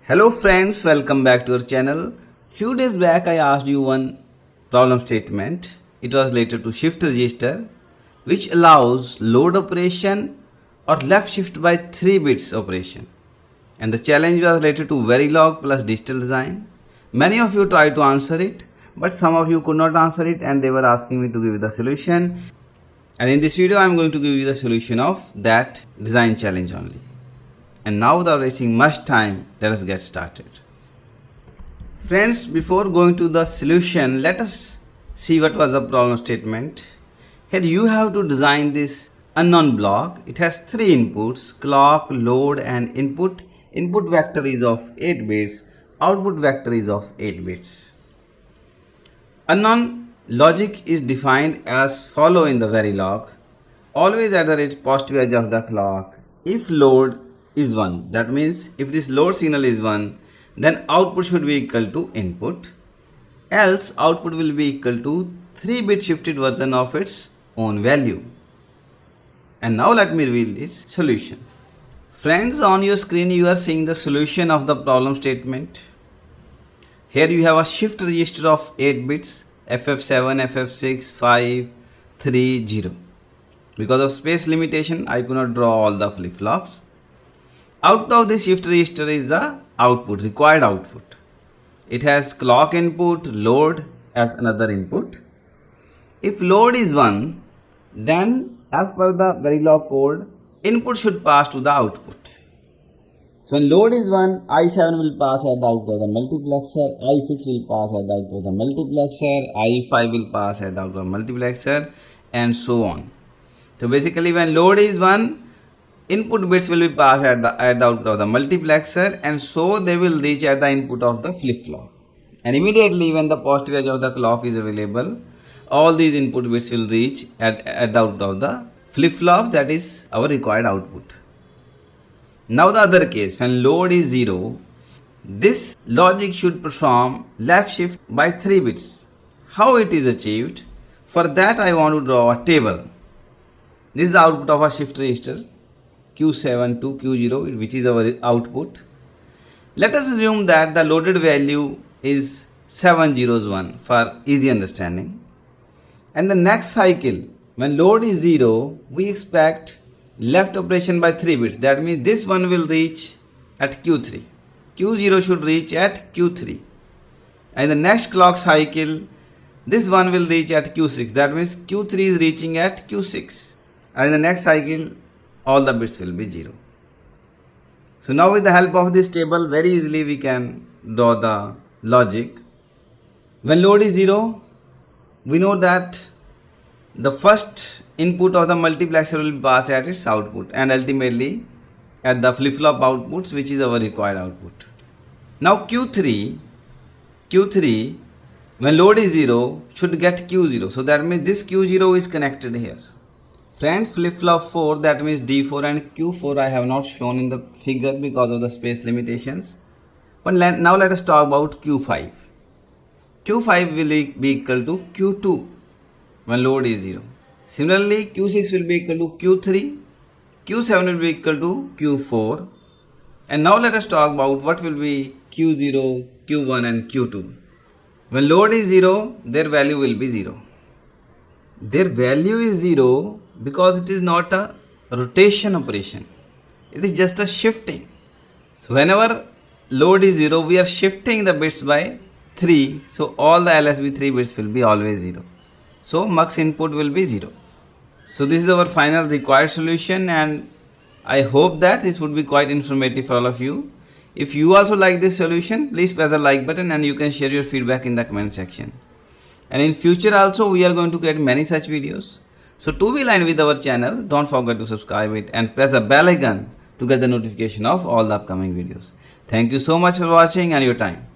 Hello friends, welcome back to our channel. Few days back I asked you one problem statement. It was related to shift register which allows load operation or left shift by 3 bits operation. And the challenge was related to Verilog plus digital design. Many of you tried to answer it, but some of you could not answer it and they were asking me to give you the solution. And in this video I am going to give you the solution of that design challenge only. And now without wasting much time, let us get started. Friends, before going to the solution, let us see what was the problem statement. Here you have to design this unknown block. It has 3 inputs: clock, load and input. Input vector is of 8 bits, output vector is of 8 bits. Unknown logic is defined as follow in the Verilog. Always at the positive edge of the clock. If load is 1, that means if this load signal is 1, then output should be equal to input, else output will be equal to 3-bit shifted version of its own value. And now let me reveal this solution. Friends, on your screen you are seeing the solution of the problem statement. Here you have a shift register of 8 bits, FF7, FF6, 5, 3, 0. Because of space limitation, I could not draw all the flip-flops. Out of this shift register is the output, required output. It has clock input, load as another input. If load is 1, then as per the Verilog code, input should pass to the output. So when load is 1, I7 will pass at the output of the multiplexer, I6 will pass at the output of the multiplexer, I5 will pass at the output of the multiplexer, and so on. So basically when load is 1, input bits will be passed at the output of the multiplexer, and so they will reach at the input of the flip-flop. And immediately when the positive edge of the clock is available, all these input bits will reach at the output of the flip-flop, that is our required output. Now the other case, when load is 0, this logic should perform left shift by 3 bits. How it is achieved? For that I want to draw a table. This is the output of a shift register Q7 to Q0, which is our output. Let us assume that the loaded value is 701 for easy understanding. And the next cycle, when load is 0, we expect left operation by 3 bits. That means this one will reach at Q3. Q0 should reach at Q3. And the next clock cycle, this one will reach at Q6. That means Q3 is reaching at Q6. And in the next cycle, all the bits will be 0. So now with the help of this table, very easily we can draw the logic. When load is 0, we know that the first input of the multiplexer will pass at its output and ultimately at the flip-flop outputs, which is our required output. Now Q3, when load is 0, should get Q0. So that means this Q0 is connected here. Friends, flip-flop 4, that means D4 and Q4 I have not shown in the figure because of the space limitations. But now let us talk about Q5. Q5 will be equal to Q2 when load is 0. Similarly, Q6 will be equal to Q3, Q7 will be equal to Q4. And now let us talk about what will be Q0, Q1 and Q2. When load is 0, their value will be 0. Their value is 0 because it is not a rotation operation. It is just a shifting. So whenever load is 0, we are shifting the bits by 3. So all the LSB 3 bits will be always 0. So mux input will be 0. So this is our final required solution, and I hope that this would be quite informative for all of you. If you also like this solution, please press the like button and you can share your feedback in the comment section. And in future also we are going to create many such videos. So to be aligned with our channel, don't forget to subscribe it and press the bell icon to get the notification of all the upcoming videos. Thank you so much for watching and your time.